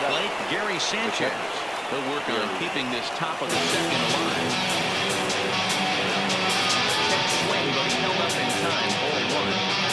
plate, Gary Sanchez. He'll work on keeping this top of the second alive. Check swing, but he held up in time. 0-1.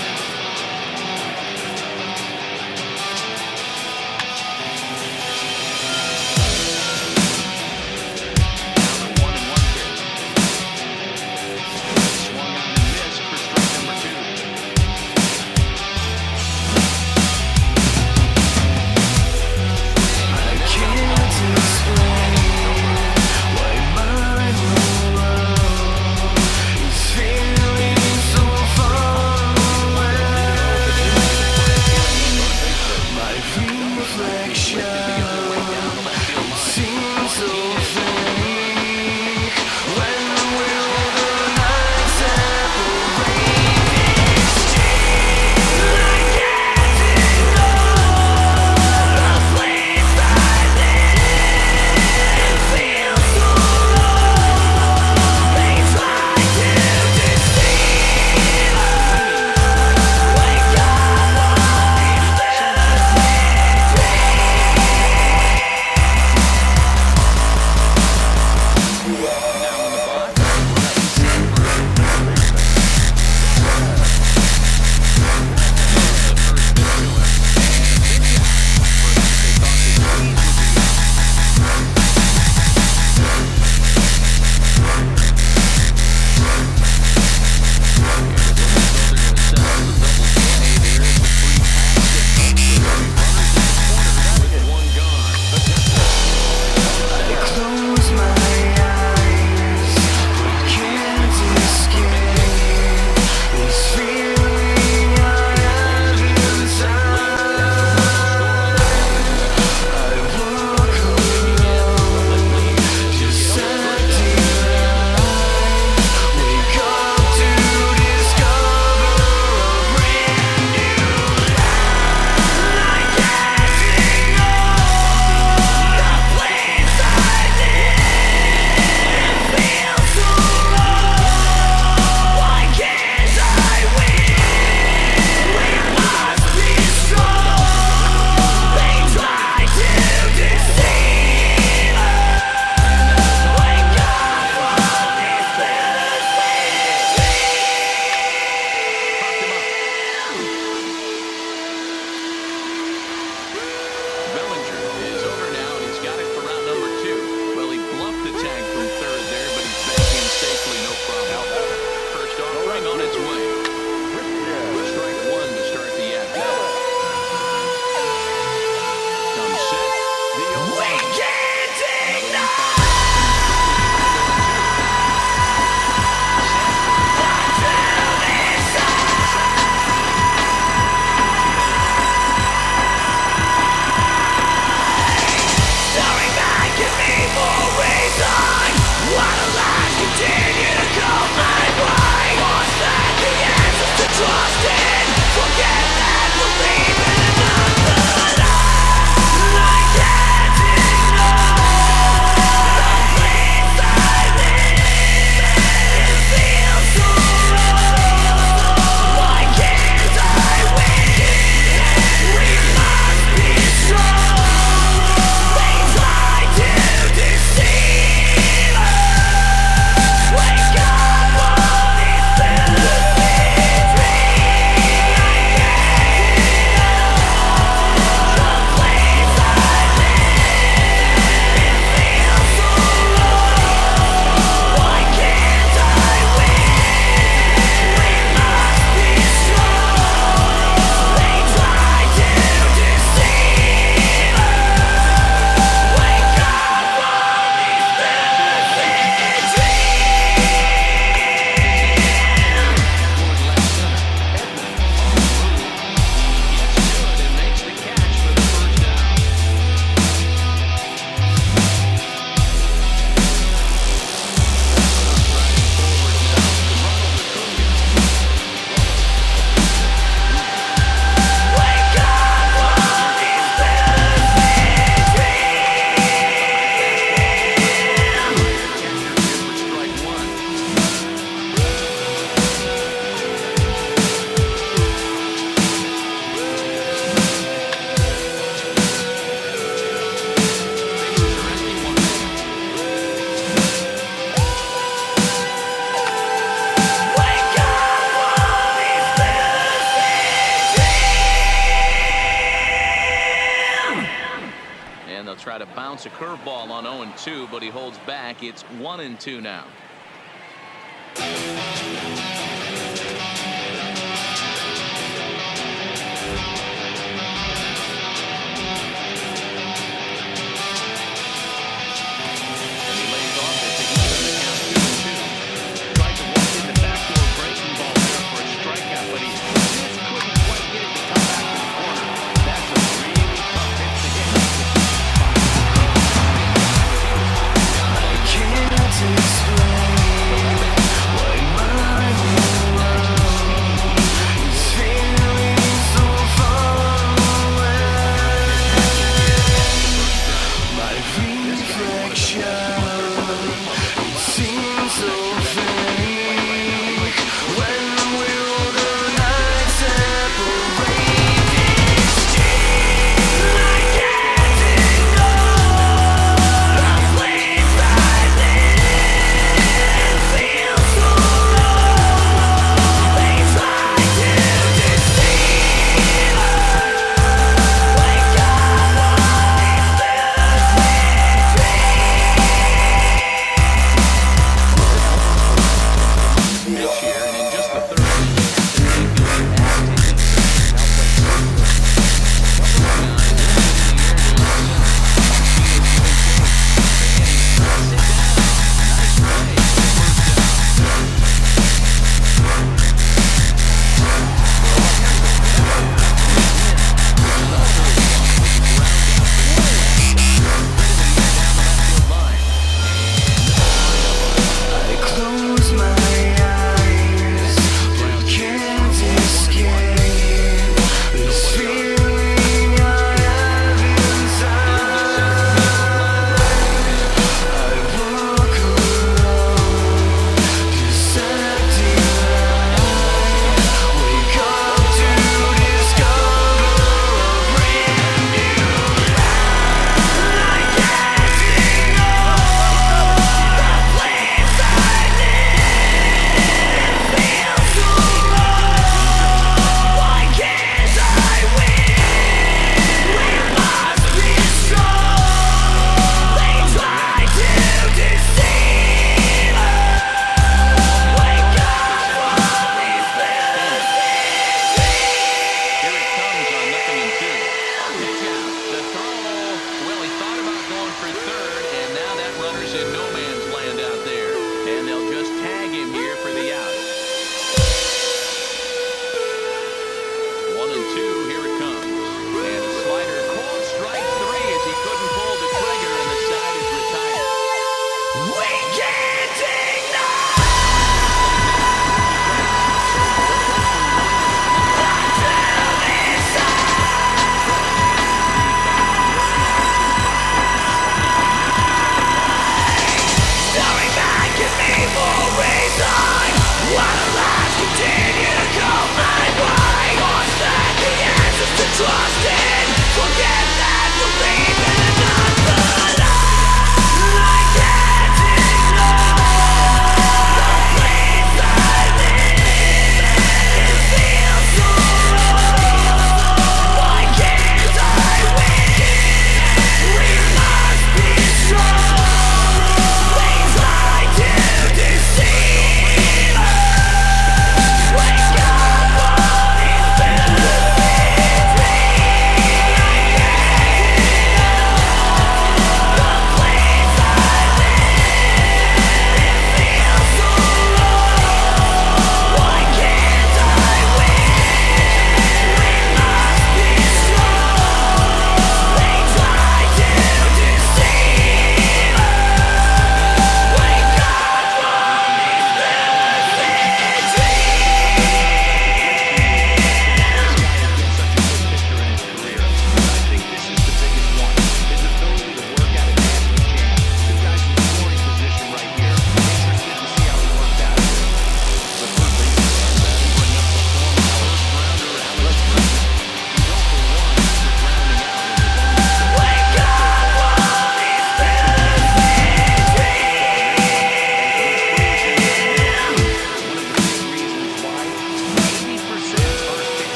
try to bounce a curveball on 0-2, but he holds back. It's 1-2 now.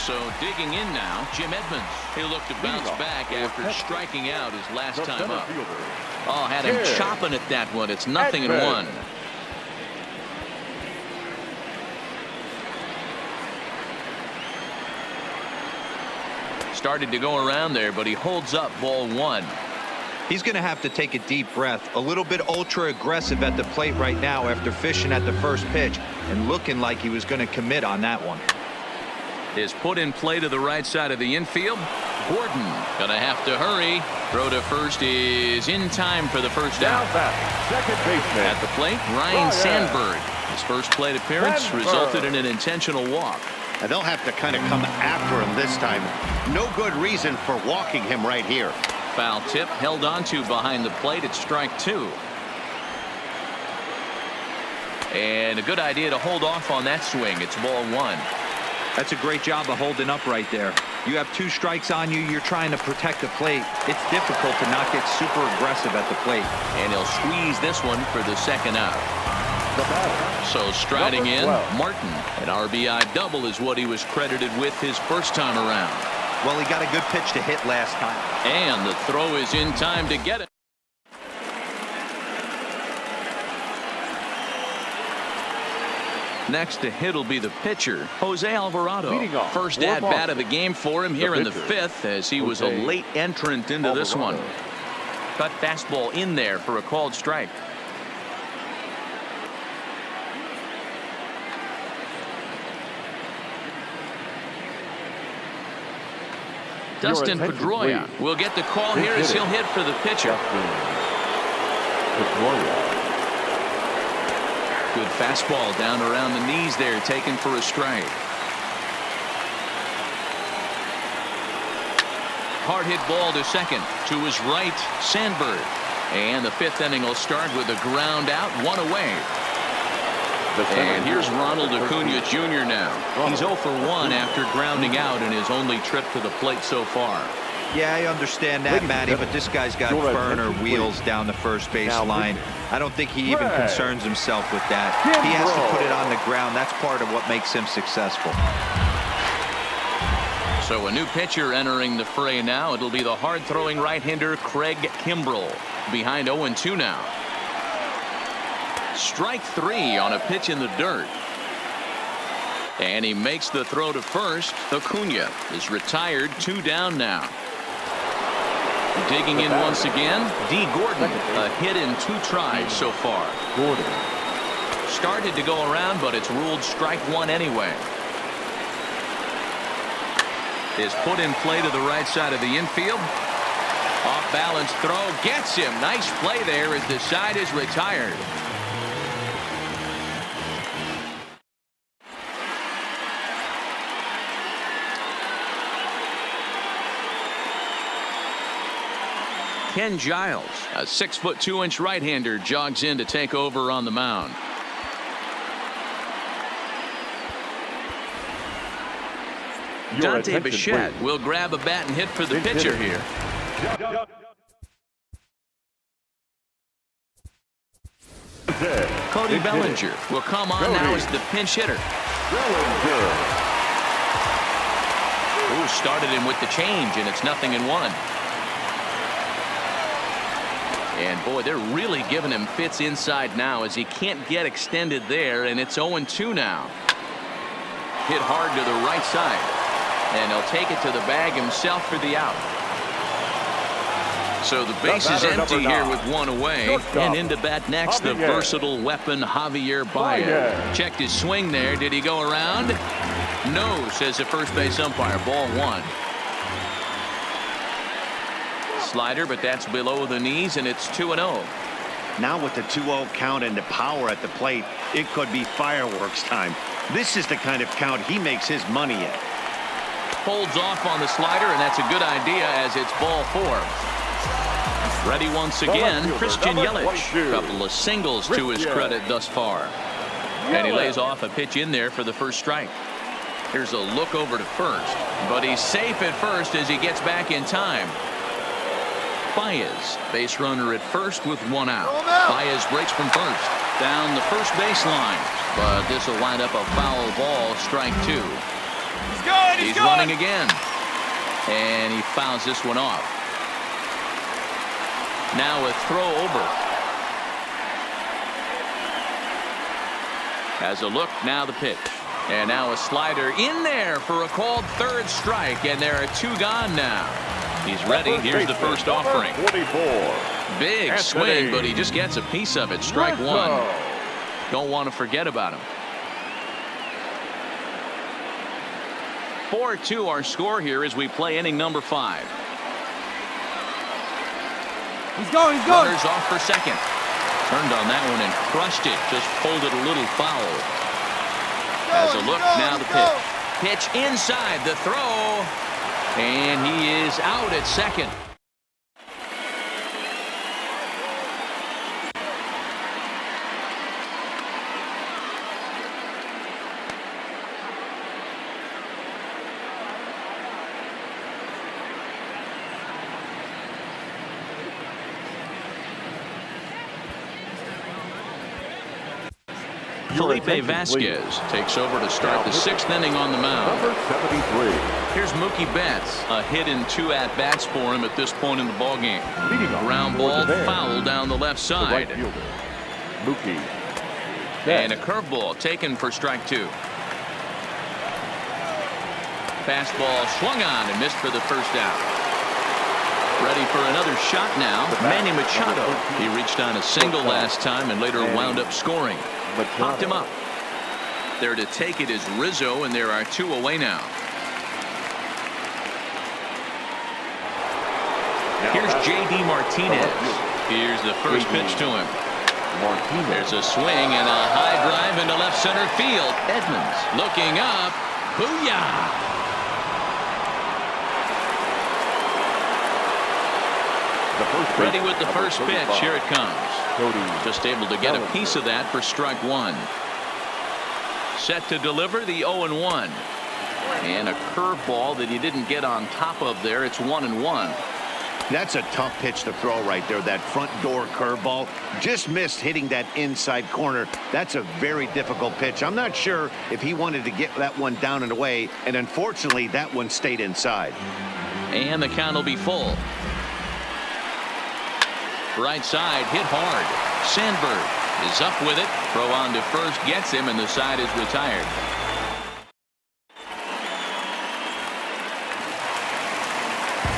So digging in now, Jim Edmonds. He'll look to bounce back after striking out his last time up. Oh, had him chopping at that one. It's 0-1. Started to go around there, but he holds up ball 1. He's going to have to take a deep breath. A little bit ultra aggressive at the plate right now after fishing at the first pitch and looking like he was going to commit on that one. Is put in play to the right side of the infield. Gordon gonna have to hurry. Throw to first is in time for the first out. Second baseman at the plate, Ryan Sandberg. His first plate appearance resulted in an intentional walk. And they'll have to kind of come after him this time. No good reason for walking him right here. Foul tip held onto behind the plate. It's strike 2. And a good idea to hold off on that swing. It's ball 1. That's a great job of holding up right there. You have 2 strikes on you. You're trying to protect the plate. It's difficult to not get super aggressive at the plate. And he'll squeeze this one for the second out. So striding in, Martin. An RBI double is what he was credited with his first time around. Well, he got a good pitch to hit last time. And the throw is in time to get it. Next to hit will be the pitcher, Jose Alvarado. First at bat of the game for him here in the 5th, as he was a late entrant into this one. Cut fastball in there for a called strike. Dustin Pedroia will get the call here as he'll hit for the pitcher. Good fastball down around the knees there, taken for a strike. Hard hit ball to second. To his right, Sandberg. And the 5th inning will start with a ground out, 1 away. And here's Ronald Acuna Jr. now. He's 0 for 1 after grounding out in his only trip to the plate so far. Yeah, I understand that, Matty, but this guy's got burner wheels down the first base line. I don't think he even concerns himself with that. He has to put it on the ground. That's part of what makes him successful. So a new pitcher entering the fray now. It'll be the hard-throwing right-hander Craig Kimbrell. Behind 0-2 now. Strike 3 on a pitch in the dirt. And he makes the throw to first. Acuna is retired, 2 down now. Digging in once again, D. Gordon. A hit in 2 tries so far. Gordon started to go around, but it's ruled strike 1 anyway. Is put in play to the right side of the infield. Off balance throw gets him. Nice play there as the side is retired. Ken Giles, a 6'2" right-hander, jogs in to take over on the mound. Dante Bichette will grab a bat and hit for the pitcher here. Cody Bellinger will come on now as the pinch hitter. Ooh, started him with the change, and it's 0-1. And boy, they're really giving him fits inside now as he can't get extended there, and it's 0-2 now. Hit hard to the right side, and he'll take it to the bag himself for the out. So the base is empty here with 1 away, and into bat next, the versatile weapon Javier Baez. Checked his swing there. Did he go around? No, says the first base umpire. Ball 1. Slider, but that's below the knees, and it's 2-0. Now with the 2-0 count and the power at the plate, it could be fireworks time. This is the kind of count he makes his money in. Holds off on the slider, and that's a good idea as it's ball 4. Ready once again, Christian Yelich. Couple of singles to his credit thus far. And he lays off a pitch in there for the first strike. Here's a look over to first, but he's safe at first as he gets back in time. Baez, base runner at first with 1 out. Baez breaks from first, down the first baseline, but this will wind up a foul ball, strike 2. He's running again. And he fouls this one off. Now a throw over. Has a look, now the pitch. And now a slider in there for a called third strike, and there are 2 gone now. He's ready. Here's the first offering. 44. Big swing, but he just gets a piece of it. Strike 1. Don't want to forget about him. 4-2 our score here as we play inning number 5. He's going. Runners off for second. Turned on that one and crushed it. Just pulled it a little foul. Has a look, now the pitch. Pitch inside the throw. And he is out at second. Felipe Vasquez takes over to start the 6th inning on the mound. Number 73. Here's Mookie Betts. A hit and 2 at-bats for him at this point in the ballgame. Ground ball foul down the left side. Mookie. And a curveball taken for strike 2. Fastball swung on and missed for the first out. Ready for another shot now. Manny Machado. He reached on a single last time and later wound up scoring. Popped him up. There to take it is Rizzo, and there are 2 away now. Here's J.D. Martinez. Here's the first pitch to him. There's a swing and a high drive into left center field. Edmonds looking up. Booyah! Ready with the first pitch. Here it comes. Just able to get a piece of that for strike 1. Set to deliver the 0-1. And a curveball that he didn't get on top of there. It's 1-1. That's a tough pitch to throw right there. That front door curveball just missed hitting that inside corner. That's a very difficult pitch. I'm not sure if he wanted to get that one down and away, and unfortunately that one stayed inside. And the count will be full. Right side hit hard. Sandberg is up with it. Throw on to first gets him, and the side is retired.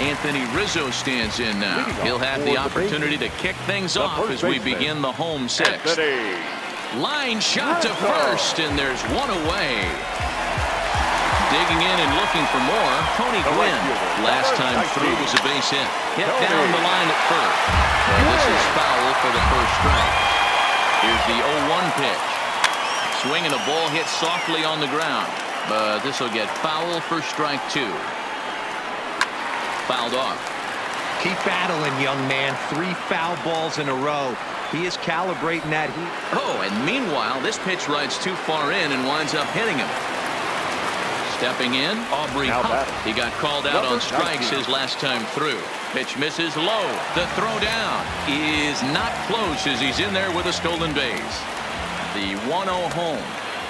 Anthony Rizzo stands in now. He'll have the opportunity to kick things off as we begin the home 6th. Line shot to first, and there's 1 away. Digging in and looking for more, Tony Gwynn. Last time through was a base hit. Hit down the line at first. And this is foul for the first strike. Here's the 0-1 pitch. Swinging a ball hit softly on the ground. But this will get foul for strike 2. Fouled off. Keep battling, young man. 3 foul balls in a row. He is calibrating that heat. Oh, and meanwhile, this pitch rides too far in and winds up hitting him. Stepping in, Aubrey Huff. He got called out on strikes his last time through. Pitch misses low. The throw down is not close as he's in there with a stolen base. The 1-0 home.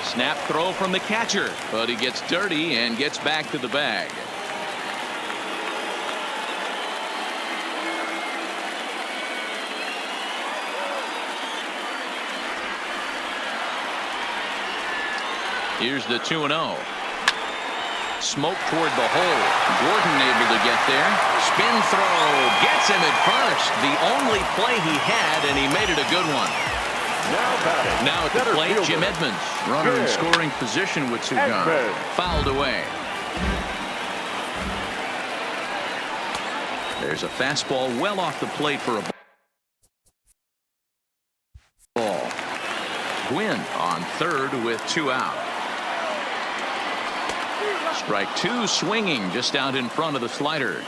Snap throw from the catcher, but he gets dirty and gets back to the bag. Here's the 2-0. Smoke toward the hole. Gordon able to get there. Spin throw. Gets him at first. The only play he had, and he made it a good one. Now at the plate, Jim Edmonds. Runner in scoring position with 2 gone. Fouled away. There's a fastball well off the plate for a ball. Gwynn on third with 2 out. Strike 2 swinging just out in front of the slider.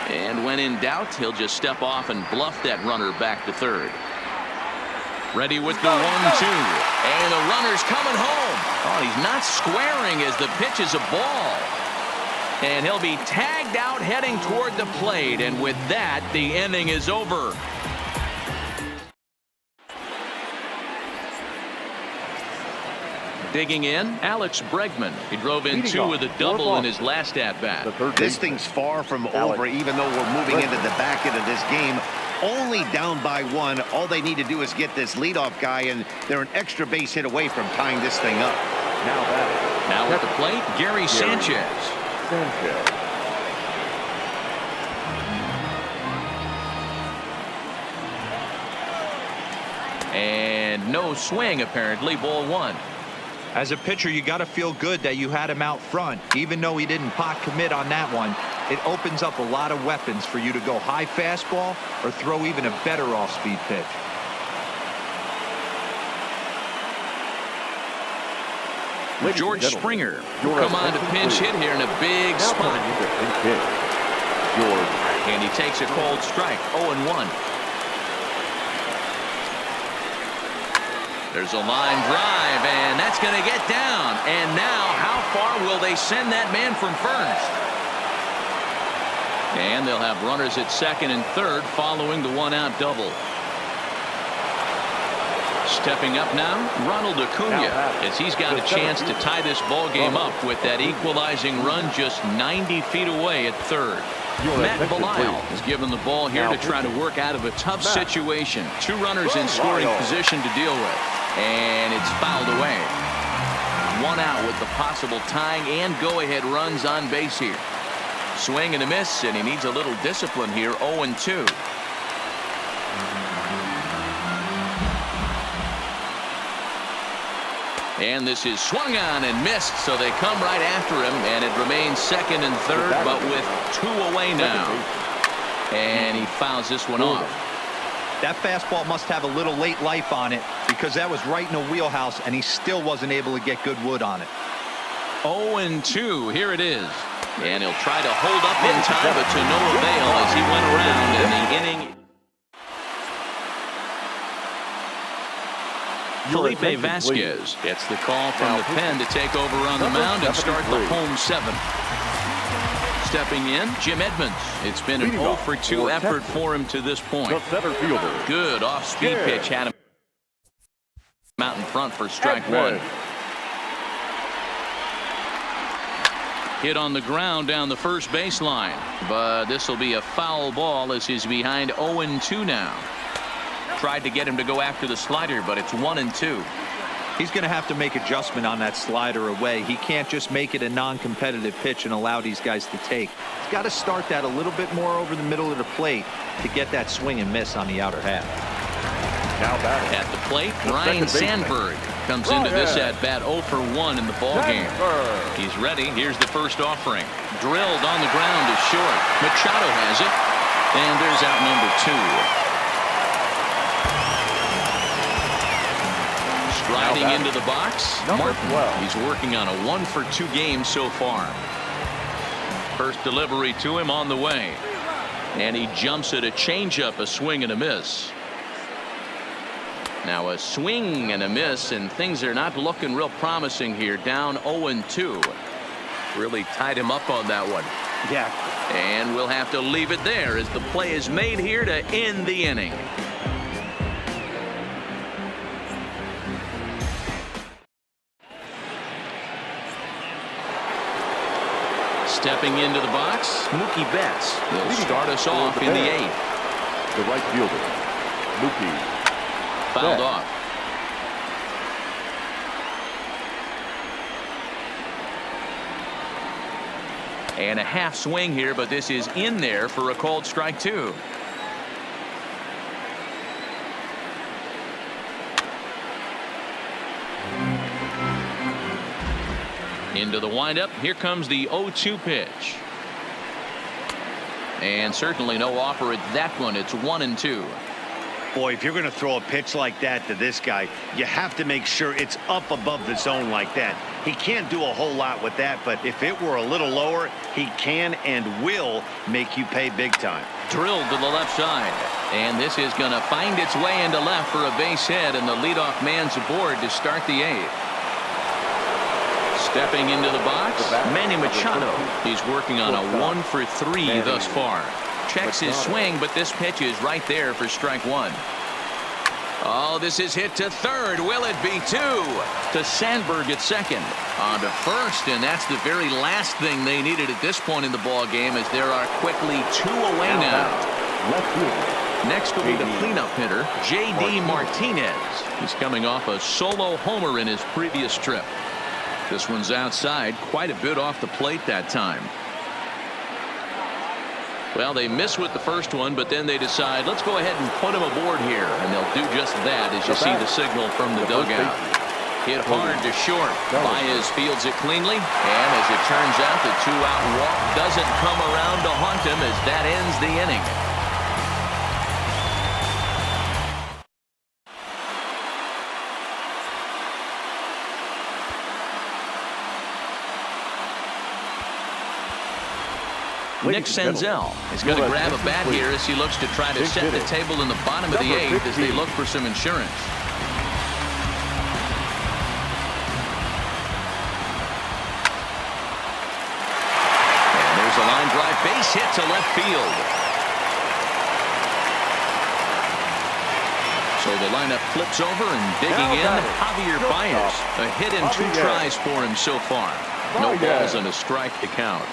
And when in doubt, he'll just step off and bluff that runner back to third. Ready with the 1-2. And the runner's coming home. Oh, he's not squaring as the pitch is a ball. And he'll be tagged out heading toward the plate. And with that, the inning is over. Digging in, Alex Bregman. He drove in 2 with a double in his last at-bat. This thing's far from over, even though we're moving into the back end of this game. Only down by 1. All they need to do is get this leadoff guy, and they're an extra base hit away from tying this thing up. Now at the plate, Gary Sanchez. And no swing, apparently. Ball 1. As a pitcher, you got to feel good that you had him out front. Even though he didn't pot commit on that one, it opens up a lot of weapons for you to go high fastball or throw even a better off-speed pitch. George Springer will come on to pinch hit here in a big spot. And he takes a cold strike. 0-1. There's a line drive, and that's going to get down. And now, how far will they send that man from first? And they'll have runners at second and third following the one-out double. Stepping up now, Ronald Acuna, as he's got a chance to tie this ball game up with that equalizing run just 90 feet away at third. Matt Belisle is given the ball here to try to work out of a tough situation. 2 runners in scoring position to deal with. And it's fouled away. 1 out with the possible tying and go-ahead runs on base here. Swing and a miss, and he needs a little discipline here. 0-2. And this is swung on and missed, so they come right after him, and it remains second and third, but with 2 away now. And he fouls this one off. That fastball must have a little late life on it, because that was right in the wheelhouse, and he still wasn't able to get good wood on it. 0-2. Here it is. And he'll try to hold up in time, but to no avail as he went around, and the inning. Felipe Vasquez gets the call from the pen to take over on the mound and start the home 7th. Stepping in, Jim Edmonds. It's been an 0-for-2 effort for him to this point. Good off-speed pitch had him out in front for strike 1. Hit on the ground down the first baseline, but this will be a foul ball as he's behind 0-2 now. Tried to get him to go after the slider, but it's 1-2. He's going to have to make adjustment on that slider away. He can't just make it a non-competitive pitch and allow these guys to take. He's got to start that a little bit more over the middle of the plate to get that swing and miss on the outer half. Now back at the plate, Ryan Sandberg comes into this at-bat 0-for-1 in the ball game. He's ready. Here's the first offering. Drilled on the ground is short. Machado has it. And there's out number 2. Striding into the box, Martin. He's working on a 1-for-2 game so far. First delivery to him on the way. And he jumps at a changeup, a swing and a miss. Now a swing and a miss, and things are not looking real promising here. Down 0-2. Really tied him up on that one. Yeah. And we'll have to leave it there as the play is made here to end the inning. Stepping into the box, Mookie Betts. He'll start us off in the 8th. The right fielder, Mookie. Fouled off. And a half swing here, but this is in there for a called strike 2. Into the windup. Here comes the 0-2 pitch. And certainly no offer at that one. It's 1-2. Boy, if you're going to throw a pitch like that to this guy, you have to make sure it's up above the zone like that. He can't do a whole lot with that, but if it were a little lower, he can and will make you pay big time. Drilled to the left side. And this is going to find its way into left for a base hit, and the leadoff man's aboard to start the 8th. Stepping into the box, Manny Machado. He's working on a 1-for-3 thus far. Checks his swing, but this pitch is right there for strike 1. Oh, this is hit to third. Will it be two? To Sandberg at second. On to first, and that's the very last thing they needed at this point in the ball game, as there are quickly two away now. Left field. Next will be the cleanup hitter, J.D. Martinez. He's coming off a solo homer in his previous trip. This one's outside, quite a bit off the plate that time. Well, they miss with the first one, but then they decide, let's go ahead and put him aboard here. And they'll do just that as you see the signal from the dugout. Hit hard to short. Baez fields it cleanly. And as it turns out, the two-out walk doesn't come around to haunt him as that ends the inning. Nick Senzel is going to grab a bat here as he looks to try to set the table in the bottom of the eighth as they look for some insurance. And there's a line drive base hit to left field. So the lineup flips over and digging in, Javier Baez. A hit in two tries for him so far. No balls and a strike to count.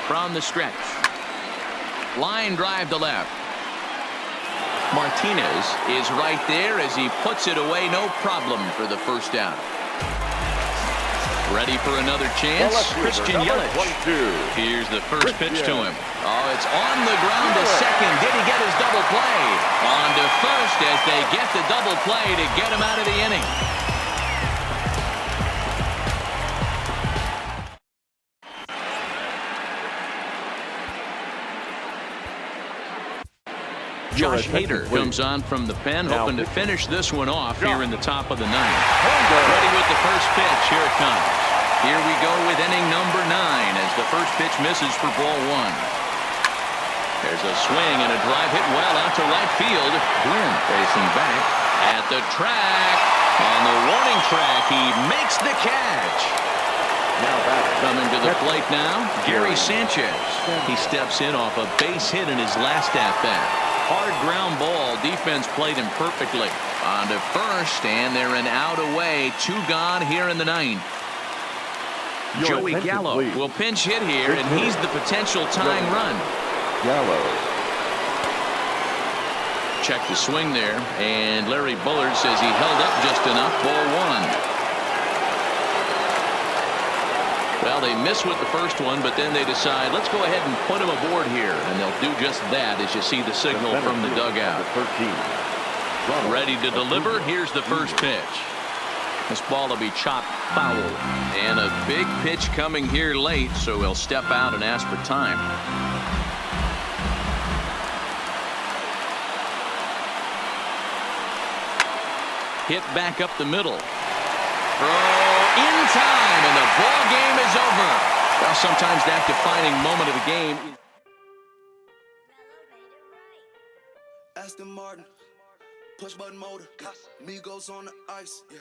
From the stretch. Line drive to left. Martinez is right there as he puts it away. No problem for the first out. Ready for another chance. Christian Yelich. Here's the first pitch to him. Oh, it's on the ground to second. Did he get his double play? On to first as they get the double play to get him out of the inning. Josh Hader comes on from the pen, hoping to finish this one off here in the top of the ninth. Ready with the first pitch. Here it comes. Here we go with inning number 9 as the first pitch misses for ball 1. There's a swing and a drive hit well out to right field. Gwynn facing back at the track. On the warning track, he makes the catch. Now back. Coming to the plate now, Gary Sanchez. He steps in off a base hit in his last at-bat. Hard ground ball. Defense played him perfectly. On to first, and they're an out away. 2 gone here in the 9th. Joey Gallo will pinch hit here, and he's the potential tying run. Gallo. Check the swing there, and Larry Bullard says he held up just enough. Ball 1. Well, they miss with the first one, but then they decide, let's go ahead and put him aboard here. And they'll do just that as you see the signal from the dugout. Ready to deliver. Here's the first pitch. This ball will be chopped foul. And a big pitch coming here late, so he'll step out and ask for time. Hit back up the middle. Throw in time, and the ball game is over. Well, sometimes that defining moment of the game. Aston Martin, push button motor, Migos on the ice. Yeah.